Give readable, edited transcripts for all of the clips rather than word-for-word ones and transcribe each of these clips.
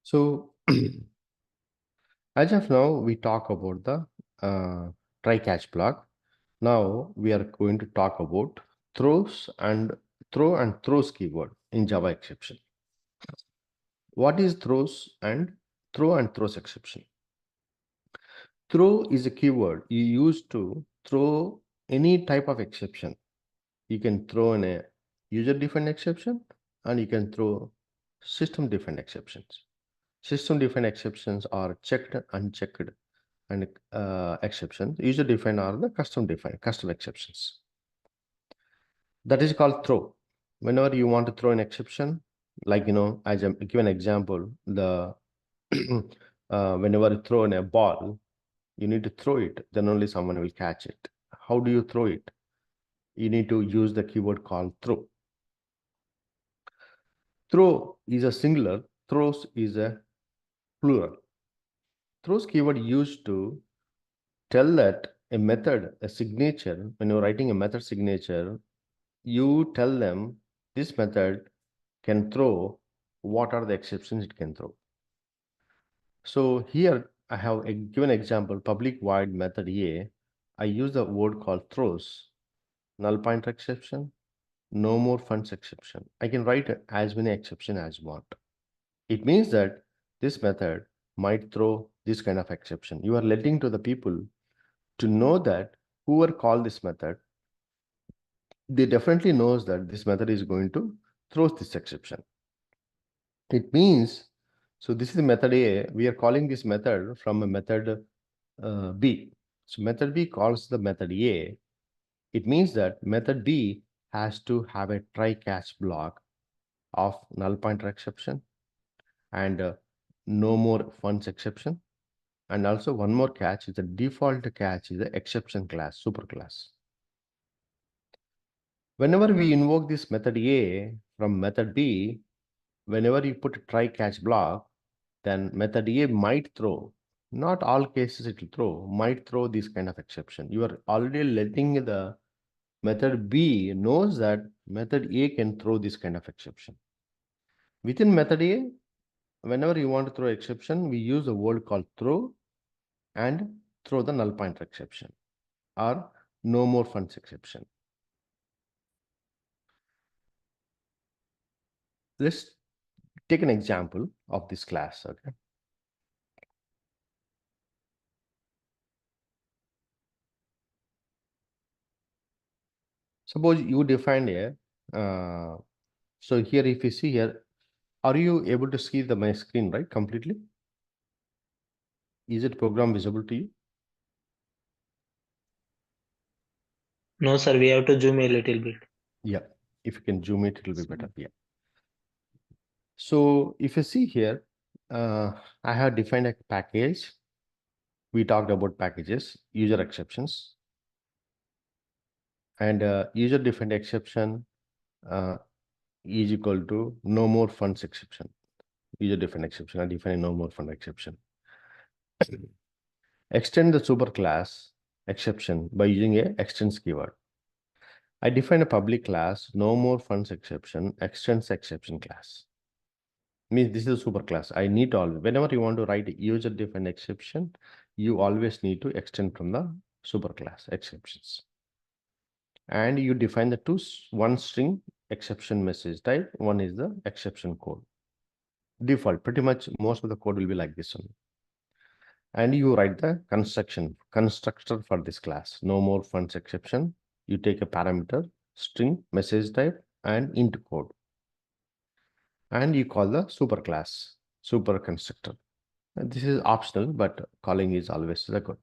So as of now, we talk about the try catch block. Now we are going to talk about throws and throws keyword in Java exception. What is throw and throws exception? Throw is a keyword you use to throw any type of exception. You can throw in a user-defined exception and you can throw system-defined exceptions. System-defined exceptions are checked, unchecked, and exceptions. User-defined are the custom-defined, custom exceptions. That is called throw. Whenever you want to throw an exception, like, as I give an example, the whenever you throw in a ball, you need to throw it, then only someone will catch it. How do you throw it? You need to use the keyword called throw. Throw is a singular, throws is a plural. Throws keyword used to tell that a method, a signature, when you're writing a method signature, you tell them this method can throw, what are the exceptions it can throw. So here I have given example, public void method A. I use the word called throws, null pointer exception, no more funds exception. I can write as many exception as I want. It means that this method might throw this kind of exception. You are letting to the people to know that whoever called this method, they definitely knows that this method is going to throw this exception. It means, so this is the method A. We are calling this method from a method B. So method B calls the method A. It means that method B has to have a try catch block of null pointer exception and no more funds exception. And also one more catch is the default catch is the exception class, superclass. Whenever we invoke this method A from method B, whenever you put a try catch block, then method A might throw, not all cases it will throw, might throw this kind of exception. You are already letting the method B knows that method A can throw this kind of exception. Within method A, whenever you want to throw exception, we use a word called throw and throw the null pointer exception or no more funds exception. Let's take an example of this class. Okay. Suppose you define a, so here if you see here, are you able to see my screen, right, completely? Is it program visible to you? No, sir, we have to zoom a little bit. Yeah, if you can zoom it, it will be better. Yeah. So if you see here, I have defined a package. We talked about packages, user exceptions, and user defined exception is equal to no more funds exception. User defined exception, I define no more fund exception. Extend the superclass exception by using a extends keyword. I define a public class, no more funds exception, extends exception class. Means this is a superclass. I need all. Whenever you want to write a user defined exception, you always need to extend from the superclass exceptions. And you define the one string exception message type. One is the exception code. Default, pretty much most of the code will be like this one. And you write the constructor for this class. No more funds exception. You take a parameter, string, message type, and int code. And you call the superclass, super constructor. And this is optional, but calling is always the good.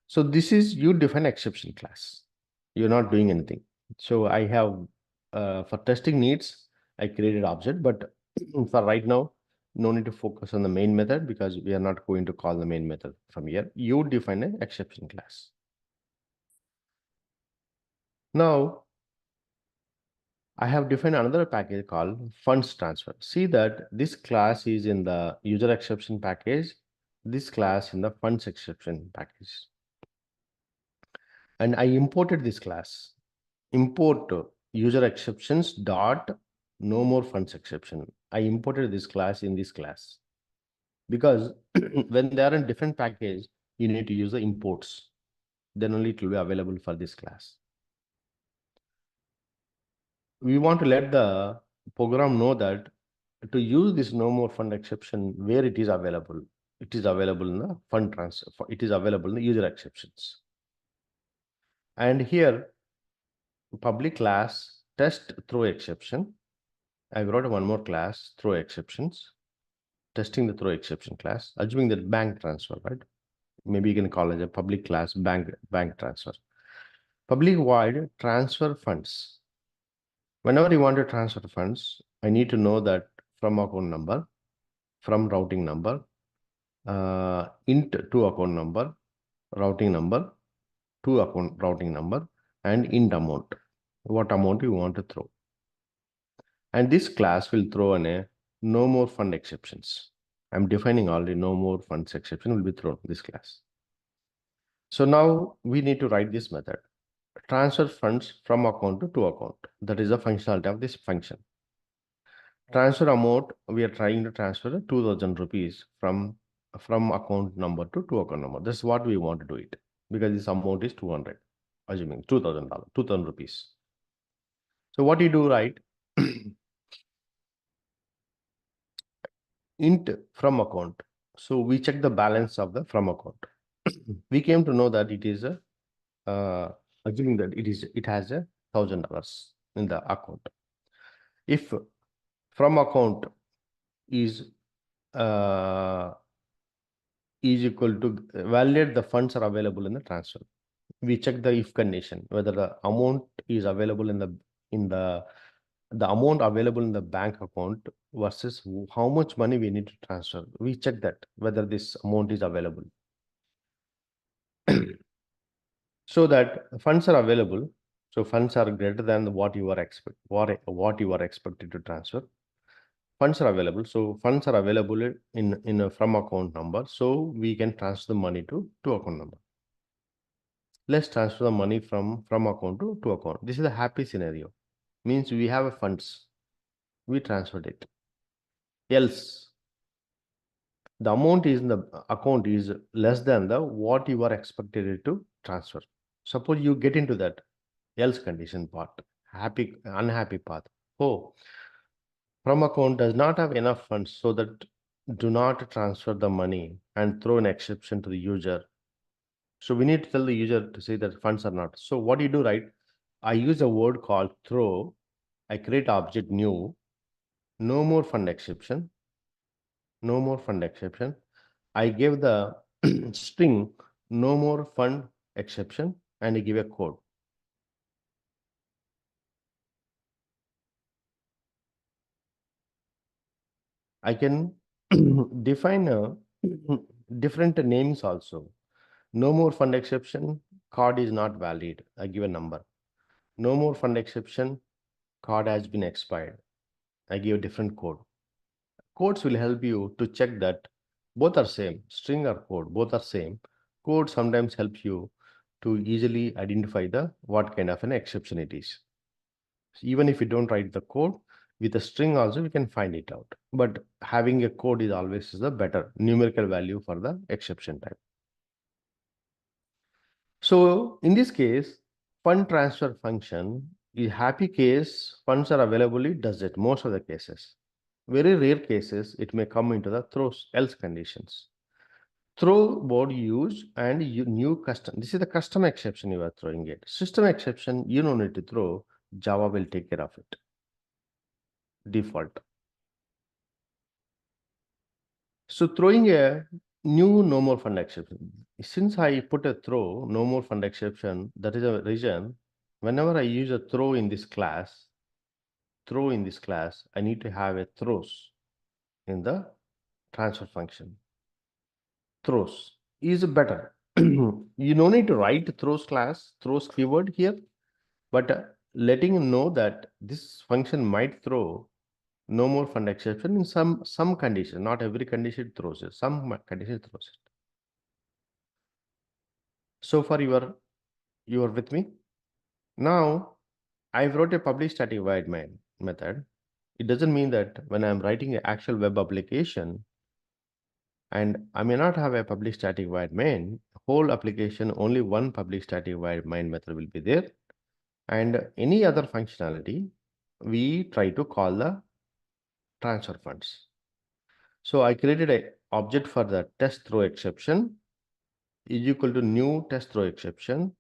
So this is you define exception class. You're not doing anything. So I have, for testing needs, I created object, but for right now, no need to focus on the main method because we are not going to call the main method from here. You define an exception class. Now, I have defined another package called funds transfer. See that this class is in the user exception package, this class in the funds exception package. And I imported this class. Import user exceptions dot no more funds exception. I imported this class in this class. because when they are in different package, you need to use the imports. Then only it will be available for this class. We want to let the program know that to use this no more fund exception where it is available. It is available in the fund transfer. It is available in the user exceptions. And here, public class test throw exception. I wrote one more class, throw exceptions. Testing the throw exception class, assuming that bank transfer, right? Maybe you can call it a public class bank transfer. Public void transfer funds. Whenever you want to transfer funds, I need to know that from account number, from routing number, int to account number, routing number, to account routing number, and int amount. What amount you want to throw. And this class will throw in a no more fund exceptions. I'm defining already no more funds exception will be thrown in this class. So now we need to write this method. Transfer funds from account to account. That is the functionality of this function. Transfer amount, we are trying to transfer 2000 rupees from account number to account number. That's what we want to do it, because this amount is 200, assuming $2,000, 2000 rupees. So what you do, right? Int from account. So we check the balance of the from account. We came to know that it is a assuming that it has $1,000 in the account. If from account is equal to validate the funds are available in the transfer. We check the if condition whether the amount is available in the amount available in the bank account versus how much money we need to transfer. We check that whether this amount is available. So that funds are available. So funds are greater than what you are expected to transfer. Funds are available. So funds are available in a from account number. So we can transfer the money to account number. Let's transfer the money from account to account. This is a happy scenario. Means we have a funds. We transferred it. Else, the amount is in the account is less than the what you are expected to transfer. Suppose you get into that else condition part, unhappy path. Oh, from account does not have enough funds, so that do not transfer the money and throw an exception to the user. So we need to tell the user to say that funds are not. So what do you do, right? I use a word called throw. I create object new, no more fund exception, no more fund exception. I give the string no more fund exception and I give a code. I can define different names also. No more fund exception, card is not valid. I give a number. No more fund exception, card has been expired. I give a different code. Codes will help you to check that both are same, string or code, both are same. Code sometimes helps you to easily identify what kind of an exception it is. So even if you don't write the code, with a string also we can find it out. But having a code is always the better numerical value for the exception type. So in this case, fund transfer function is happy case, funds are available, it does it most of the cases. Very rare cases, it may come into the throws else conditions. Throw board use and new custom. This is the custom exception you are throwing it. System exception, you don't need to throw. Java will take care of it. Default. So throwing a new no more fund exception. Since I put a throw no more fund exception, that is a reason whenever I use a throw in this class, I need to have a throws in the transfer function. Throws is better. You don't need to write throws class, throws keyword here, but letting you know that this function might throw no more fund exception in some condition. Not every condition throws it. Some condition throws it. So far you are with me. Now I wrote a public static void main method. It doesn't mean that when I'm writing an actual web application, And I may not have a public static void main. Whole application, only one public static void main method will be there. And any other functionality, we try to call the transfer funds. So I created a object for the test throw exception is equal to new test throw exception,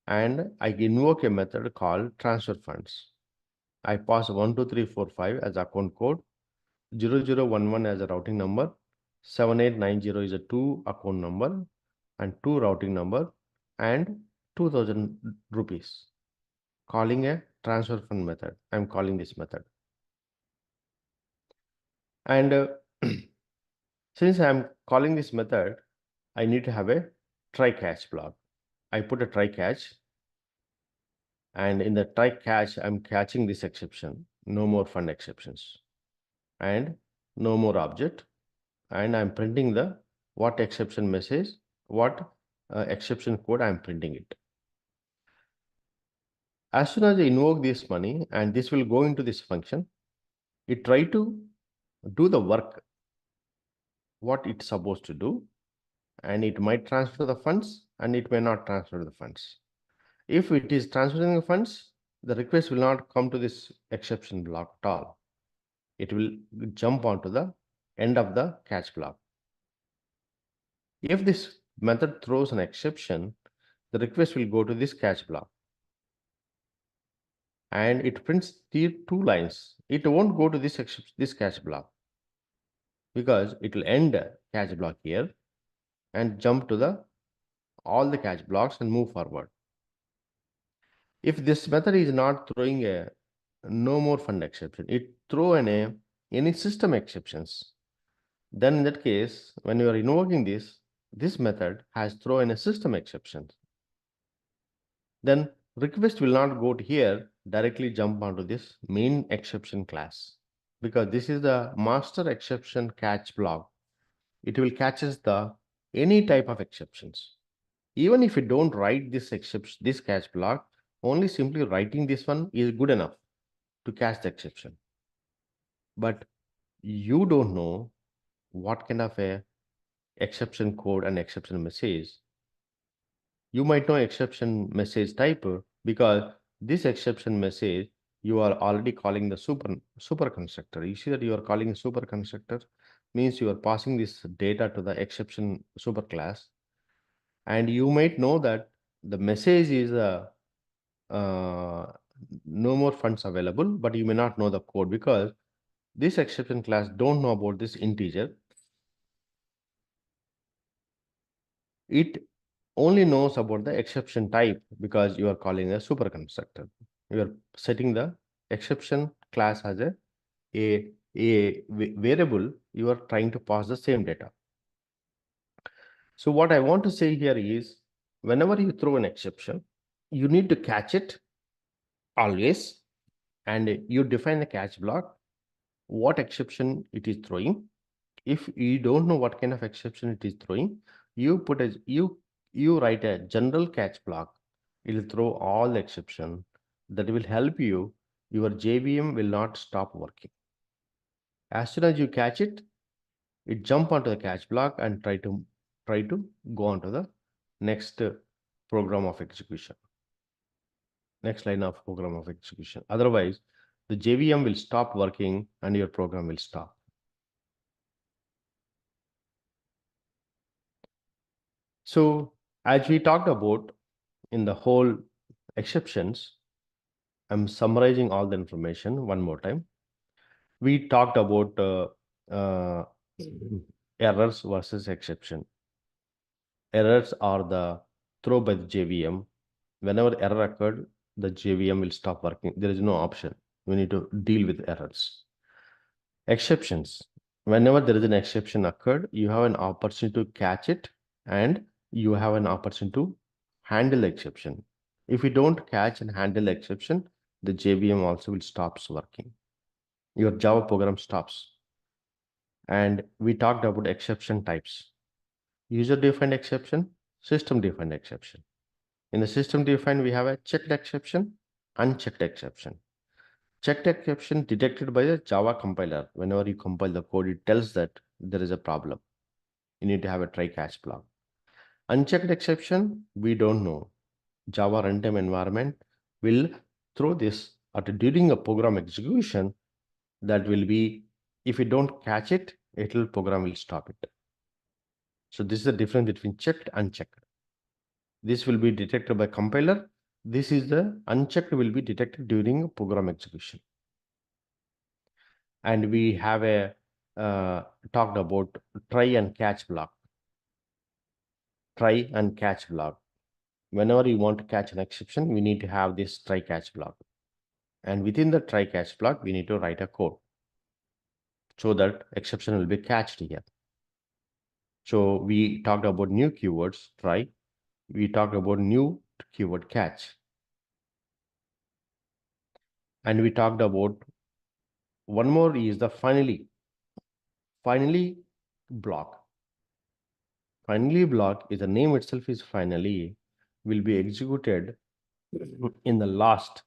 and I invoke a method called transfer funds. I pass 1, 2, 3, 4, 5 as account code, 0011 as a routing number, 7890 is a 2 account number, and 2 routing number, and 2000 rupees. Calling a transfer fund method. I'm calling this method. And since I'm calling this method, I need to have a try catch block. I put a try catch, and in the try catch, I'm catching this exception. No more fund exceptions, and no more object. And I'm printing the what exception message, what exception code I'm printing it. As soon as I invoke this money, and this will go into this function, it try to do the work what it's supposed to do, and it might transfer the funds and it may not transfer the funds. If it is transferring the funds, the request will not come to this exception block at all. It will jump onto the end of the catch block. If this method throws an exception, the request will go to this catch block, and it prints the 2 lines. It won't go to this catch block because it will end catch block here and jump to the all the catch blocks and move forward. If this method is not throwing a no more fund exception, it throw any system exceptions, then in that case, when you are invoking this method has thrown a system exception. Then request will not go to here, directly jump onto this main exception class, because this is the master exception catch block. It will catches the any type of exceptions. Even if you don't write this exception, this catch block, only simply writing this one is good enough to catch the exception. But you don't know what kind of a exception code and exception message. You might know exception message type because this exception message you are already calling the super constructor. You see that you are calling a super constructor means you are passing this data to the exception super class, and you might know that the message is no more funds available, but you may not know the code because this exception class don't know about this integer. It only knows about the exception type because you are calling a super constructor. You are setting the exception class as a variable. You are trying to pass the same data. So what I want to say here is, whenever you throw an exception, you need to catch it always, and you define the catch block, what exception it is throwing. If you don't know what kind of exception it is throwing, you put as you write a general catch block. It will throw all the exception. That will help you. Your JVM will not stop working. As soon as you catch it, it jump onto the catch block and try to go on to the next program of execution. Next line of program of execution. Otherwise, the JVM will stop working and your program will stop. So as we talked about in the whole exceptions, I'm summarizing all the information one more time. We talked about errors versus exception. Errors are the throw by the JVM. Whenever error occurred, the JVM will stop working. There is no option. We need to deal with errors. Exceptions. Whenever there is an exception occurred, you have an opportunity to catch it and you have an opportunity to handle the exception. If you don't catch and handle the exception, the JVM also will stop working. Your Java program stops. And we talked about exception types. User-defined exception, system-defined exception. In the system-defined, we have a checked exception, unchecked exception. Checked exception detected by the Java compiler. Whenever you compile the code, it tells that there is a problem. You need to have a try catch block. Unchecked exception, we don't know. Java runtime environment will throw this during a program execution. That will be, if you don't catch it, program will stop it. So this is the difference between checked and unchecked. This will be detected by compiler. This is the unchecked will be detected during program execution. And we have a talked about try and catch block. Try and catch block. Whenever you want to catch an exception, we need to have this try catch block. And within the try catch block, we need to write a code so that exception will be catched here. So we talked about new keywords, try. We talked about new keyword catch. And we talked about one more is the finally block. Finally block is the name itself is finally will be executed in the last.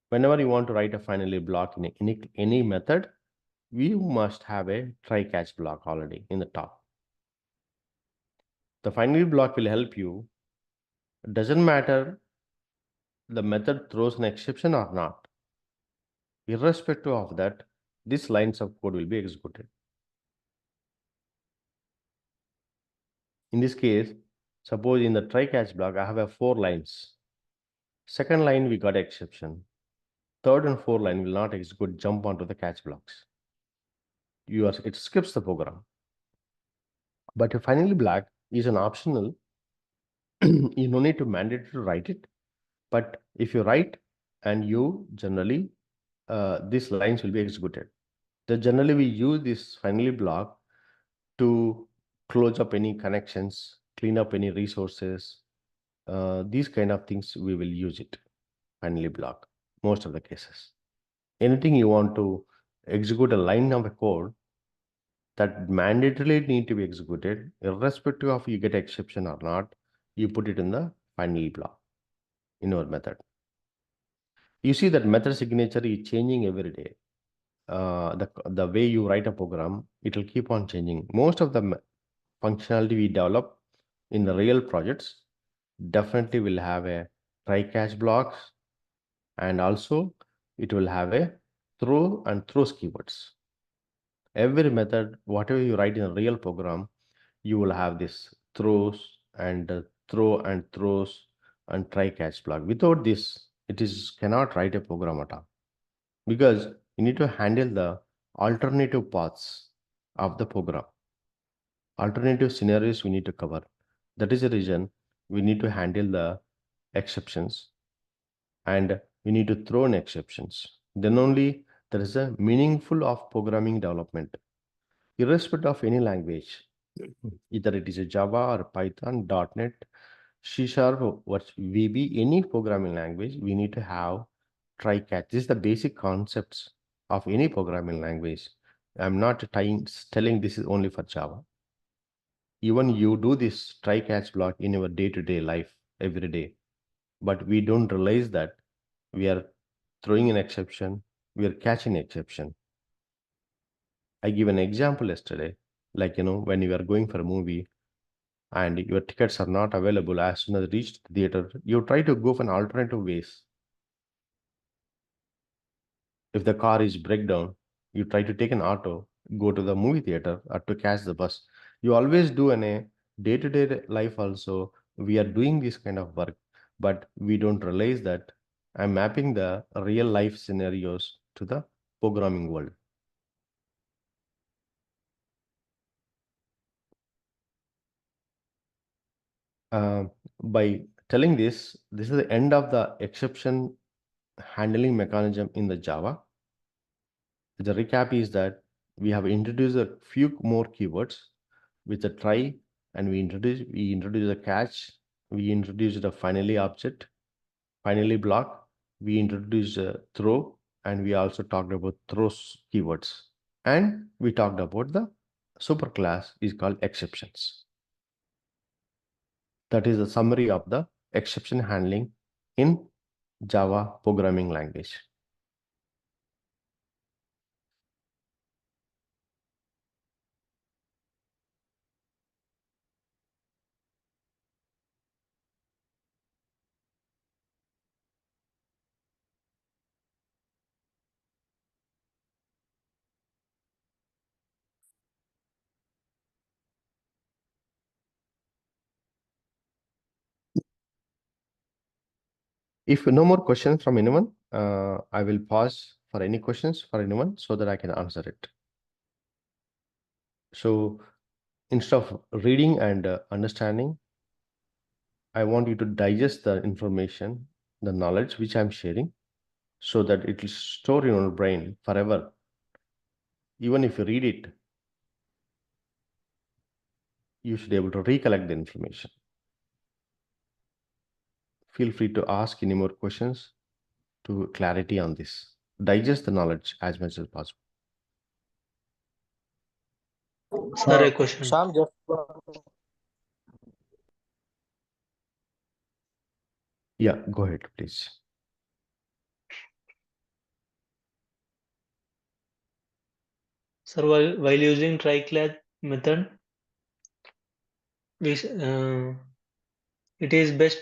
Whenever you want to write a finally block in any method, we must have a try catch block already in the top. The finally block will help you. It doesn't matter the method throws an exception or not. Irrespective of that, these lines of code will be executed. In this case, suppose in the try catch block, I have 4 lines. Second line, we got exception. Third and fourth line will not execute, jump onto the catch blocks. It skips the program. But if finally black is an optional, you no need to mandate to write it. But if you write and you generally, these lines will be executed. Then generally we use this finally block to close up any connections, clean up any resources. These kind of things we will use it, finally block, most of the cases. Anything you want to execute a line of a code that mandatorily need to be executed, irrespective of you get exception or not, you put it in the finally block in our method. You see that method signature is changing every day. The way you write a program, it will keep on changing. Most of the functionality we develop in the real projects definitely will have a try catch blocks, and also it will have a throw and throws keywords. Every method, whatever you write in a real program, you will have this throws and throws and try catch block. Without this, it is cannot write a program at all, because you need to handle the alternative paths of the program. Alternative scenarios we need to cover. That is the reason we need to handle the exceptions, and we need to throw in exceptions. Then only there is a meaningful of programming development, irrespective of any language, either it is a Java or Python, .NET, C Sharp, what VB, any programming language, we need to have try catch. This is the basic concepts of any programming language. I'm not telling this is only for Java. Even you do this try catch block in your day-to-day life every day, but we don't realize that we are throwing an exception, we are catching exception. I give an example yesterday, like, when you are going for a movie and your tickets are not available as soon as you reach the theater, you try to go for an alternative ways. If the car is breakdown, you try to take an auto, go to the movie theater, or to catch the bus. You always do in a day-to-day life also, we are doing this kind of work, but we don't realize that I'm mapping the real life scenarios to the programming world. By telling this is the end of the exception handling mechanism in the Java. The recap is that we have introduced a few more keywords with a try, and we introduce a catch, we introduced a finally object, finally block, we introduced a throw, and we also talked about throws keywords, and we talked about the superclass is called exceptions. That is a summary of the exception handling in Java programming language. If no more questions from anyone, I will pause for any questions for anyone so that I can answer it. So instead of reading and understanding, I want you to digest the information, the knowledge which I'm sharing, so that it will store in your brain forever. Even if you read it, you should be able to recollect the information. Feel free to ask any more questions to clarity on this. Digest the knowledge as much as possible. Sir, a question. Sham, just Yeah, go ahead, please. Sir, while using triclass method, it is best